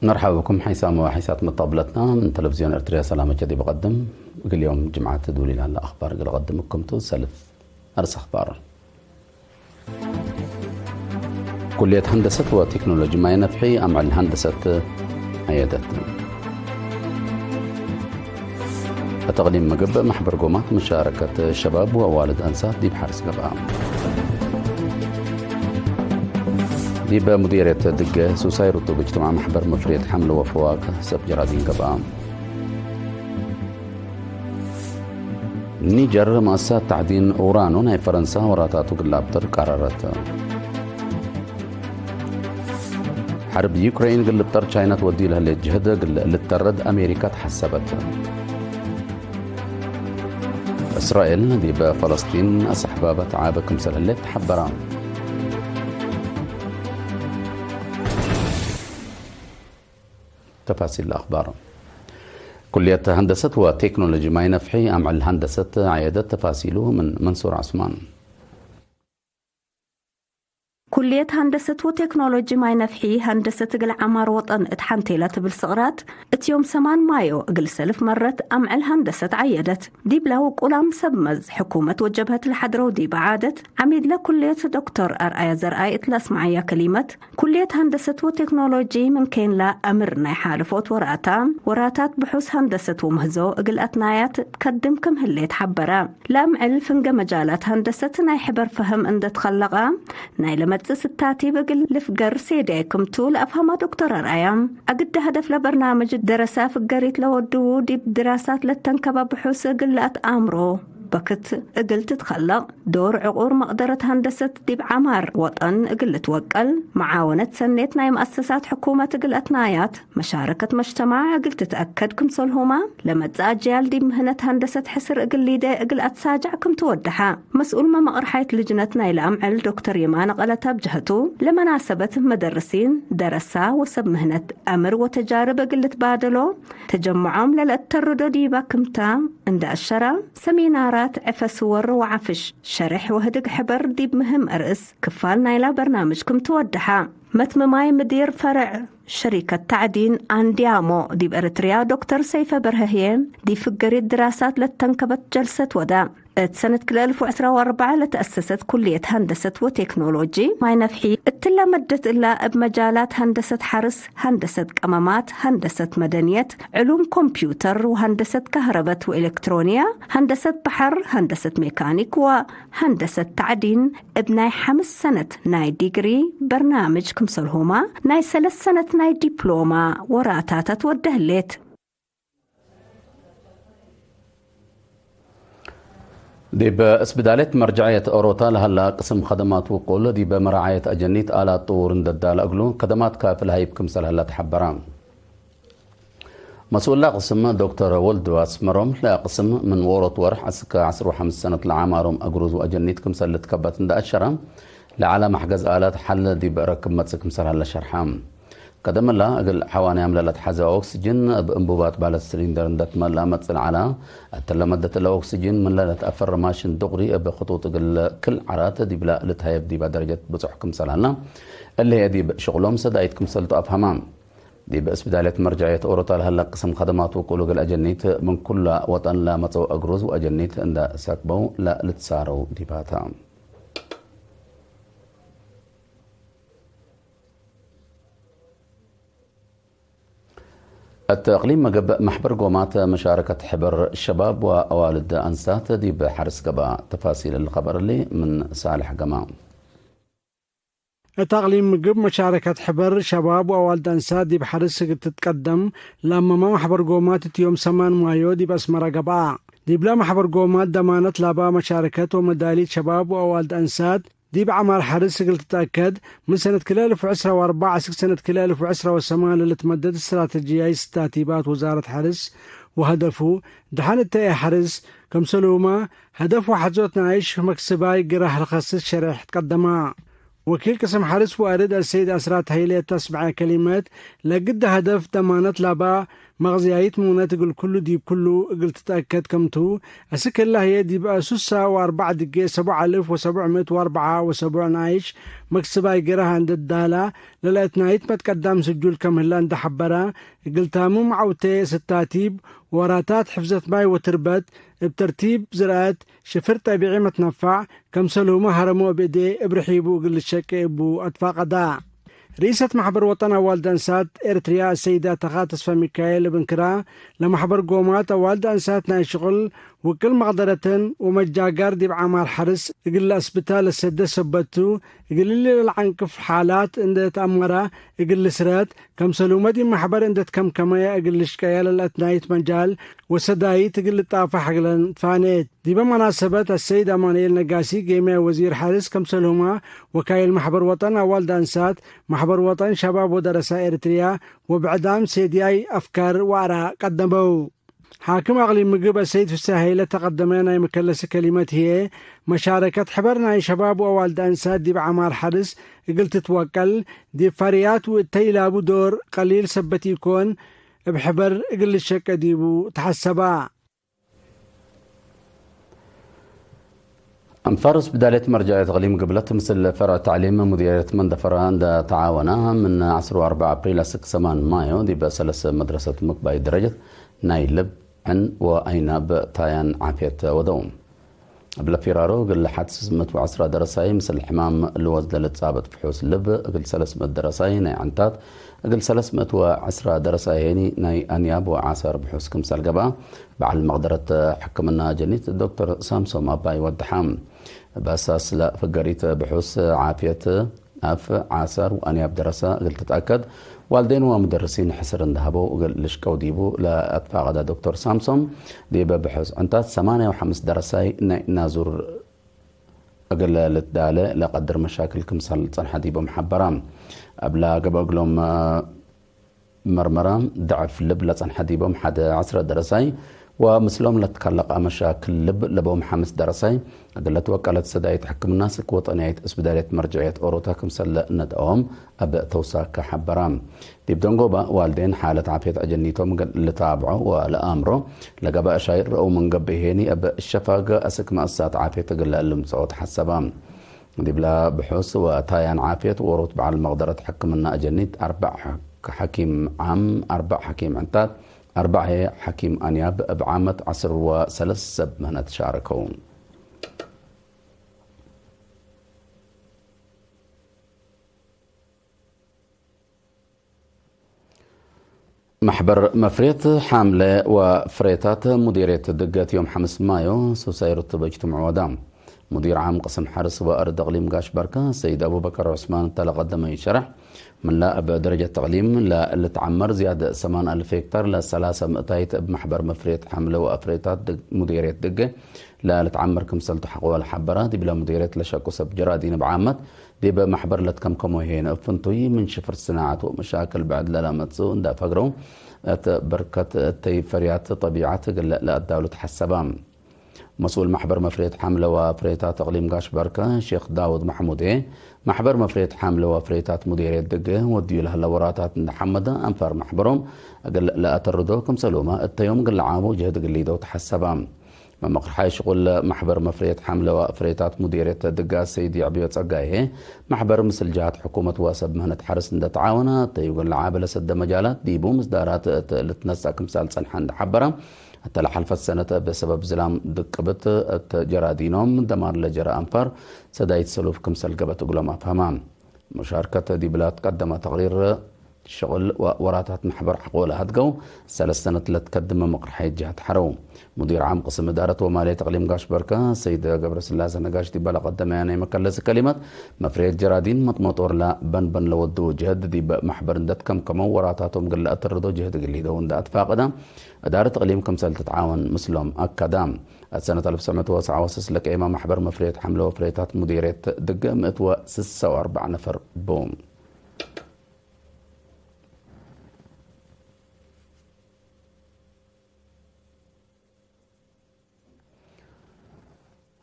مرحبا بكم حيسام وحيسات مطابلتنا من تلفزيون ارتريا سلامة جدي بقدم كل يوم جمعة تدولي لها أخبار قل أقدم لكم تسلف أرس أخبار. كلية هندسة وتكنولوجيا ما ينفحي أمع الهندسة عيادات. تقديم مقب محبر قومات مشاركة الشباب ووالد أنسات دي بحرس قبعة. ديب مديرية دقة سوسايرو باجتماع محبر مفرية حمل وفواكه سب جرادين قبعة. نيجر مؤسسات تعدين أورانو ناي فرنسا وراتاتو قلابتر قرارات. حرب يوكرين قلبتر تشاينا تودي لها للجهد للترد أمريكا تحسبت. إسرائيل ديب فلسطين أصحبابت عابكم سلالات حبران. تفاصيل الأخبار. كلية هندسة وتكنولوجيا ما ينفحي أمع الهندسة عيادة تفاصيله من منصور عثمان. كلية هندسة وتكنولوجيا ما ينفحي هندسة قل عمار وطن اتحنتيلة بالصغرات اتيوم 8 مايو قل سلف مرت أمع الهندسة عيدت دي بلاو قلام سبمز حكومة وجبهة الحدرو دي بعادت عميد لكلية دكتور أرآية زرآية اتلاس معايا كلمة كلية هندسة وتكنولوجيا من كين لا أمرنا حالفوت وراتات بحوث هندسة ومهزو قل أتنايات تقدمكم هاللي تحبرا لا معل فنق مجالات هندسة ناي حبر فهم اند تخلقا ناي لما ستاتي بقل لفقر سيديكم تول أفهم دكتور رأيام أقد هدف لبرنامج الدراسة فقريت لودو دي دراسات للتنكبة بحوث قلات أمرو بكت قلت تتخلق دور عقور مقدرة هندسة ديب عمار وطن قلت توقل معاونة سنيت ناي مؤسسات حكومة قلت نايات مشاركة مجتمع قلت تتأكد كم صلهما لما تزاجيال دي مهنة هندسة حسر قليدة قلت ساجعكم تودحا مسؤول ما مقرحيت لجنة ناي لأمعل دكتور يمان قلتها بجهته لمناسبة مدرسين درسا وسب مهنة أمر وتجارب قلت بادلو تجمعهم للأتردو ديبا كمتا عند الشرع سمينار عفسور وعفش شرح وهدق حبر ديب مهم أرئس كفال نايلا برنامجكم تودحا متم ماي مدير فرع شركة تعدين أنديامو ديب إريتريا دكتور سيفة برهيين دي فقري الدراسات للتنكبت جلسة ودا سنة 2014 لتأسست كلية هندسة وتكنولوجيا ما ينفحي التلا مدت إلا بمجالات هندسة حرس هندسة قمامات هندسة مدنيات علوم كمبيوتر وهندسة كهرباء وإلكترونيا هندسة بحر هندسة ميكانيك وهندسة تعدين ابناي 5 سنة ناي ديجري برنامج كمسلهما ناي 3 سنة ناي دبلوما وراتاتا تودهليت دي باسبدالات مرجعية أوروتا لهلا قسم خدمات وقول دي بمراعية أجنيت آلات طور نددال أقلو خدمات كافل هاي بكمسل هلا تحبران مسؤول لا قسم دكتور ولد واسمرهم لا قسم من ورط ورح عسكا 15 سنة العامارهم أقروز وأجنيت كمسل لتكبت ند أشرا لعلى محجز آلات حل دي بركب متسك كمسل هلا شرحام قدم الله أقل حواني عملة حزة أكسجين بأنبوبات بالة سلندر ندت ملا متصل على التلمدة الأكسجين من لا تأفر ماشين دغري بخطوط كل عرات دي بلا لتهيب دي بدرجة بصحكم سلالنا اللي هي دي شغلهم سدايتكم سلطوا أفهمام دي بأسبدالة مرجعية أوروتا هلا قسم خدمات وقولوا الأجنيت من كل وطن لا متصو أجروز وأجنيت عند ساكبو لا لتسارو دي باتا التقليم مقب محبر قومات مشاركة حبر الشباب وأوالد أنسات دي بحرس قبا تفاصيل الخبر اللي من صالح قمام التقليم مقب مشاركة حبر شباب وأوالد أنسات دي بحرس تتقدم لما ما محبر قومات يوم 8 مايو دي باسمرة قبا دي بلا محبر قومات دمانت لابا مشاركة ومدالية شباب وأوالد أنسات دي بعمر حرس قلت تتأكد من سنة 2014 سنة 2018 اللي تمدد استراتيجية ستاتيبات وزارة حرس وهدفه دحان التأي حرس كم سلومة هدف واحد زوتنا عيش في مكسباي قرح الخصص شرح تقدمها وكيل قسم حرس وارد السيد أسرات هيلية تسمع كلمات لقد هدف ضمانة لابا مغزيايت مونات قل كله ديب كله قل تتأكد كمتو أسك الله يدي بقى 4 دقيقة 7704 نايش مكسبا يقراها عند الدالة للأتنايت ما تقدم سجول كم هلا عند حبرا قل تامو معوتي ستاتيب وراتات حفظت ماي وتربت بترتيب زرات شفر طبيعي متنفع كم سلومة هرمو بيدي ابرحيبو قل الشك ابو أتفاق دا رئيسة محبر وطن والد أنسات إرتريا السيدة تغاطس فميكايل بنكرا لمحبر قومات والد أنسات ناشغل وكل مقدرة ومجاقار دي بعمار حرس يقول أسبتال السدة سبتو يقول لي العنكف حالات اندت أمرا يقول سرات كم سلومة دي محبر اندت كم كمايا يقول شكايا للأتنايت مجال وسدايت يقول طافة حقلن فانيت دي بمناسبة السيدة مانيل نقاسي قيمة وزير حارس كم سلومة وكايل محبر وطن والد أنسات محبر وطن شباب ودرسة إرتريا وبعدام سيدياي أفكار وارا قدموا حاكم أغلي مقب السيد في الساهيلة تقدمنا مكلس كلمات هي مشاركة حبرنا شباب ووالد أنسات دي بعمار حرس قلت توكل دي فريات والتيلابو دور قليل سبت يكون بحبر قل الشك ديبو تحسبا أنفرس بداية مرجعية تغليم قبلت مثل فرع تعليم مديرية مندفر عند تعاونها من 4 أبريل 6 مايو دي بسلس مدرسة مقباي درجة نايلب عن وأيناب تايان عافية ودوم قبل فيرارو قل حدس 110 درساي مثل الحمام الوزن لتصابت فحوس لب قل 300 درساي ناي عنتات قل 310 درساي ناي أنياب وعاسر بحوس كمسال قبا بعد مقدرة حكمنا جنيت الدكتور سامسون أباي ودحام بأساس لا فقريت بحوس عافية أف عاسر وأنياب درسة قلت تتأكد والدين ومدرسين حسر ذهبوا وقال لشكو ديبو لا أتفاق دكتور سامسون ديبا بحوس أنتات 8 درساي نازور أقل للدالة لا قدر مشاكل كمسال صنحة ديبا محبرام أبلا قبل مرمرام ضعف لب لصنحة ديبا محد 10 درساي ومسلم لتكلق مشاكل لب لبوم 5 درساي قلت وكالة سداية حكم الناس وطنية اسبدالية مرجعية أوروتا كمسل ندقهم أب توساك حبرام ديب دونغوبا والدين حالة عافية أجنيتهم لتابعه ولأمره لقبا أشاير أو من قبهيني أب الشفاق أسك مأسات عافية قل المصوت حسبام ديب لا بحوس وتايان عافية وروت بعد المقدرة حكم النا أجنيت 4 حكيم عام 4 حكيم عنتات 4 حكيم أنياب بعامة 10 سب مهنة شاركون محبر مفريت حاملة وفريتات مديرية دقات يوم 5 مايو سوسيرت باجتماع ودام مدير عام قسم حرس وأرض أقليم قاش بركة سيد أبو بكر عثمان تلقدم يشرح من لا بدرجة تقليم لا اللي تعمر زيادة 8000 هكتار ل 300 بمحبر مفريت حملة وأفريتات مديرية دقة لا اللي تعمر كمسلت حقوق الحبرة دي بلا مديرية لشاكو سب جرادين بعامة دي بمحبر لتكم هنا فنتوي من شفر الصناعات ومشاكل بعد لا متسو دا فقرو بركة فريات طبيعات لا الدولة حسبام مسؤول محبر مفريت حملة وفريتات اقليم قاش بركة شيخ داود محمود محبر مفريت حملة وفريتات مديرية دقة وديو لها لوراتات محمد انفار محبرهم قال لا اتردوكم سلومة التيوم قال عامو جهد قليدو تحسبام ما مقرحاي شغل محبر مفريت حملة وفريتات مديرية دقة سيدي عبيوت صقايه محبر مثل جهات حكومة واسب مهنة حرس دا تعاونة تيوغن العابلة سد مجالات ديبو مصدارات لتنسى كمسال صنحان حبرة حتى لحلف السنة بسبب زلام دقبت جرادينهم دمار لجرى أنفار سدايت سلوف كمسال قبت قلما فهمان مشاركة دي بلاد قدم تقرير شغل وراتات محبر حقوله هدقو 3 سنة لتقدم مقرحية جهة حرو مدير عام قسم إدارة ومالية تقليم قاش بركة سيد قبر سلاسة نقاش دي بلا قدم يعني مكلس كلمة مفريد جرادين مطمطور لا بن لودو جهد دي محبر ندت كم وراتاتهم قل أتردو جهد قلي دون دا أتفاقدا إدارة تقليم كمسال تتعاون مسلم أكادام سنة 1969 لك إمام محبر مفريد حملة وفريتات مديرية دقة 146 نفر بوم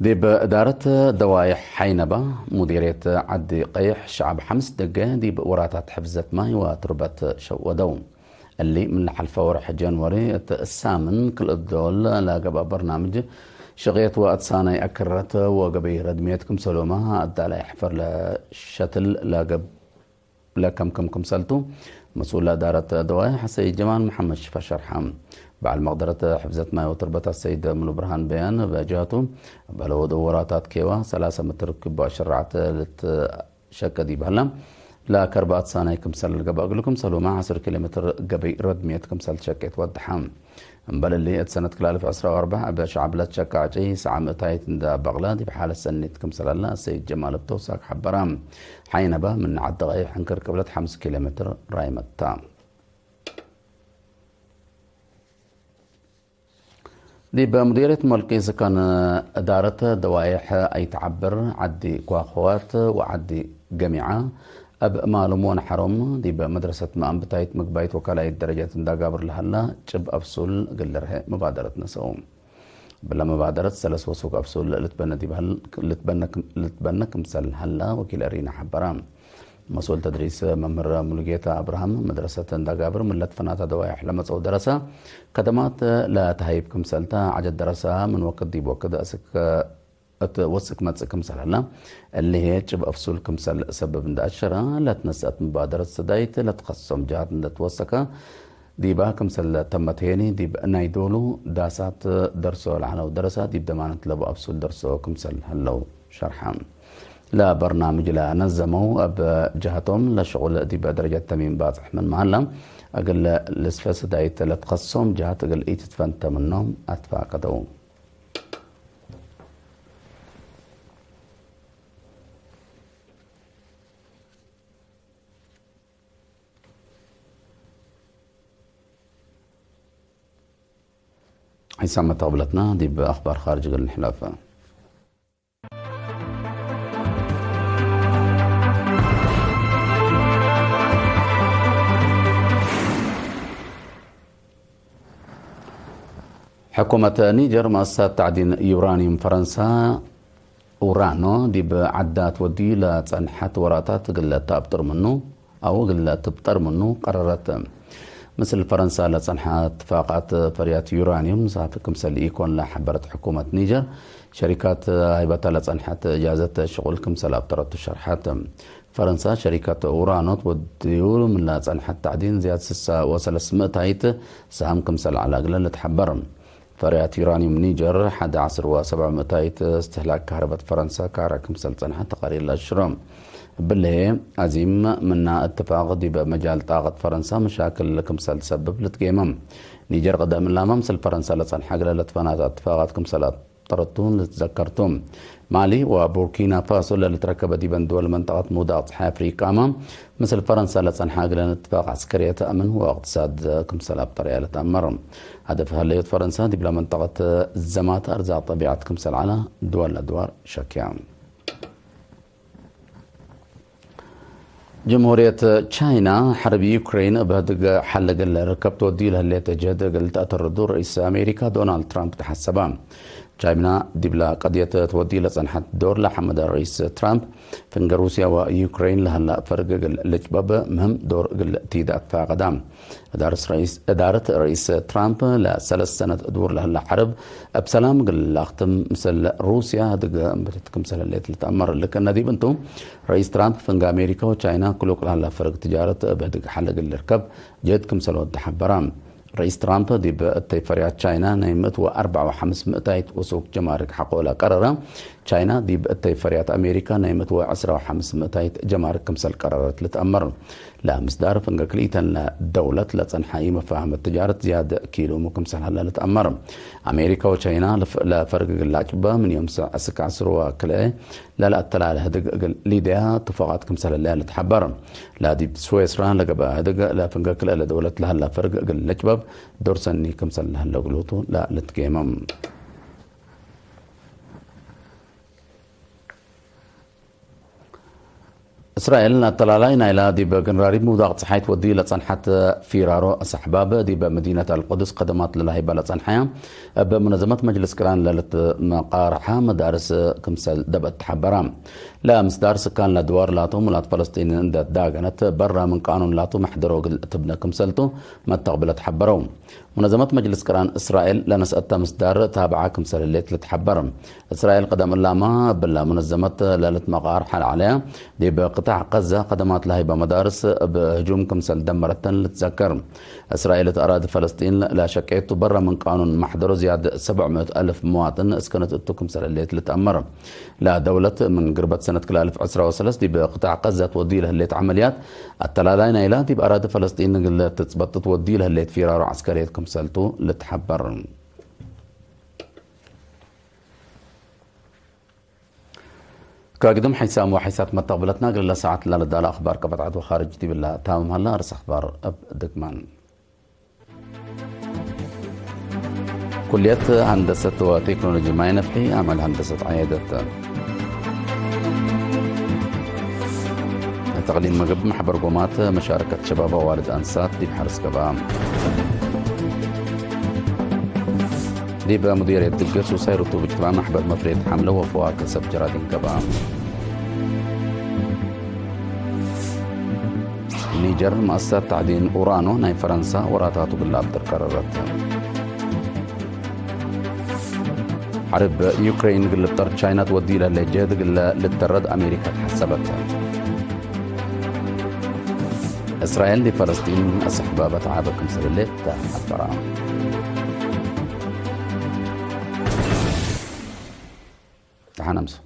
دي بإدارة دوايح حينبة مديرية عدي قيح شعب 5 دقة دي بوراتات حفزة ماي وتربة شو ودوم اللي من حلفة ورح جانوري الثامن كل الدول لا قبل برنامج شغيت وقت ساني أكرت وقبي ردميتكم سلومها أدى على حفر لشتل لا قبل كم سلتو مسؤول دارة دواء حسي جمال محمد شفا شرحام بعد مقدرة حفظت ما وتربط السيد ملو برهان بيان بجاته بلو دوراتات كيوا 3 متر كبا شرعت لتشكى دي بهلا لا كربات ساني كمسل القبا أقولكم سلو مع 10 كيلومتر قبي ردمية كمسل شكيت ودحام مبل اللي سنة كلالف 14 أبا شعبلت شكاعي ساعة متايت دا بغلادي بحال السنة كمسل الله السيد جمال بتوساك حبرام حينبه من عد غير حنكر قبلت 5 كيلومتر رايمة تام دي بمديرية ملقيس كان إدارة دوائح أي تعبر عدي كواخوات وعدي جميعة أب مالمون حرم دي بمدرسة مأم بتايت مقبايت وكالة الدرجات دا قابر لهلا جب أفصول قلرها مبادرة نسوم بلا مبادرة سلس وسوق أفصول لتبنى دي بهل لتبنى كمسل هلا وكيل أرينا حبرام مسؤول تدريس ممر ملقيتا أبراهام مدرسة دا قابر ملت فناتا دوائح لما تصو درسة خدمات لا تهيب كمسلتا عجد درسة من وقت دي بوقت أسك وسك ماتس كمسل هلا اللي هي جب أفصول كمسل سبب دا أشرا لا تنسأت مبادرة سدايت لا تقسم جهات دا توسكا دي با كمسل تمتيني دي نايدولو داسات درسو العلو درسات دي بدمانت لبو أفصول درسو كمسل هلو شرحام لا برنامج لا نظموا بجهتهم لشغل دي بدرجة تميم باطح من مهلا أقل لسفة سدايت لا تقسم جهات أقل إيت تفنت منهم أتفاقدو حسام طاولتنا دي بأخبار خارج الحلافة حكومة نيجر مؤسسات تعدين يورانيوم فرنسا أورانو دي بعدات ودي لا تنحت وراتات قلة تابطر منه أو قلة تبطر منه قررت مثل فرنسا لا تنحى اتفاقات فريات يورانيوم صافكم سليكون لا حبرت حكومة نيجر شركات هيبتها لا تنحت إجازة شغلكم سلابطرت الشرحات فرنسا شركة أورانو وديول من لا تنحت تعدين زيادة سسا وصل سمت هيت سهمكم سل على قلة تحبرم فريات يورانيوم نيجر 11.7 استهلاك كهرباء فرنسا كاركم سلطنة تقارير الأشرام بالله عزيم منا اتفاق دي بمجال طاقة فرنسا مشاكل لكم سبب لتقيمم نيجر قدام الأمام سل فرنسا لصن حق لتفانات اتفاقاتكم سلات طرطون لتذكرتم مالي وبوركينا فاسو لتركب دي بندول منطقة مودات أفريقيا أمام مثل فرنسا لصن حق لاتفاق عسكرية تأمن واقتصاد كمسلا بطريقة لتأمرهم هدفها اللي فرنسا دي بلا منطقة الزمات أرزاع طبيعة كمسل على دول الأدوار شكيام جمهورية تشاينا حرب يوكرين بهدق حلق الركبت وديلها اللي تجهد قلت أتردو رئيس أمريكا دونالد ترامب تحسبان تشاينا دبلا قضية تودي لصنحة دور لحمد الرئيس ترامب فنق روسيا ويوكرين لهلا فرق الجباب مهم دور تيدات فاقدام إدارة رئيس ترامب لثلاث سنة دور لهلا حرب بسلام قل لاختم مثل روسيا هدق مبتتكم مثل اللي تتأمر لك النديب انتو رئيس ترامب فنق أمريكا وتشاينا كلوك لهلا فرق تجارة بهدق حلق الركب جيدكم سلوات تحبرام رئيس ترامب دي بتفريات تشاينا نيمت و4.5 وسوق جمارك حقولا قررة تشاينا دي بتفريات أمريكا نيمت و10.5 جمارك كمسل قررت لتأمر لا مصدار فنقليتا لدولة لتنحي مفاهمة التجارة زيادة كيلو مكمسل هلا لتأمر أمريكا وتشاينا لفرق اللاجبة من يوم أسك عصر وكلا لا التلال هدق ليديها اتفاقات كمسل اللي لتحبر لا دي سويسرا لقبا هدق لا فنقل لدولة لهلا فرق اللاجبة دور سني كمسل هلا قلوتو لا لتقيمم إسرائيل طلالين إلى ديب جنراري موضع صحيت ودي لصنحة فيرارو أصحباب ديب مدينة القدس قدمات للهيبة لصنحية بمنظمة مجلس كران للت مقارحة مدارس كمسل دبت حبرام لا مصدارس كان لدوار لاتو ملات فلسطين عند داغنت برا من قانون لاتو محضرو تبنى كمسلتو ما تقبلت حبرو منظمة مجلس كران إسرائيل لنسأت مصدر تابعة كمسل الليت لتحبرم إسرائيل قدم اللامة بلا منظمة للت مقارحة عليها دي بقطاع غزة قدمات لهي بمدارس بهجوم كمسل دمرتن لتذكر إسرائيل أراد فلسطين لا شكيت برا من قانون محضر زيادة 700 ألف مواطن اسكنت اتو كمسل الليت لتأمر لا دولة من قربة سنة 2013 دي بقطاع غزة تودي لها الليت عمليات التلالين إلى دي بأراد فلسطين تثبت تودي لها الليت فيرارو عسكرية كمسلتو لتحبر كاقدم حيسام وحيسات متقبلتنا قل ساعات لا لدى الأخبار كبت عدو خارج دي بالله تامم هلا رس أخبار أب دكمان كلية هندسة وتكنولوجيا ماي نفحي أعمل هندسة عيادة تقليل مقب محبر قومات مشاركة شباب ووالد أنسات دي بحرس كبام دي بمديرية دقس وسير طوب اجتماع محبر مفريد حملة وفواك سب جرادين كبام نيجر مؤسسة تعدين أورانو ناي فرنسا وراتاتو باللابدر قررت حرب يوكرين قل الطرد شاينا تودي لها لجاد قل للترد أمريكا تحسبت إسرائيل دي فلسطين أسحبابة عابكم سبلت البراء تحنمسو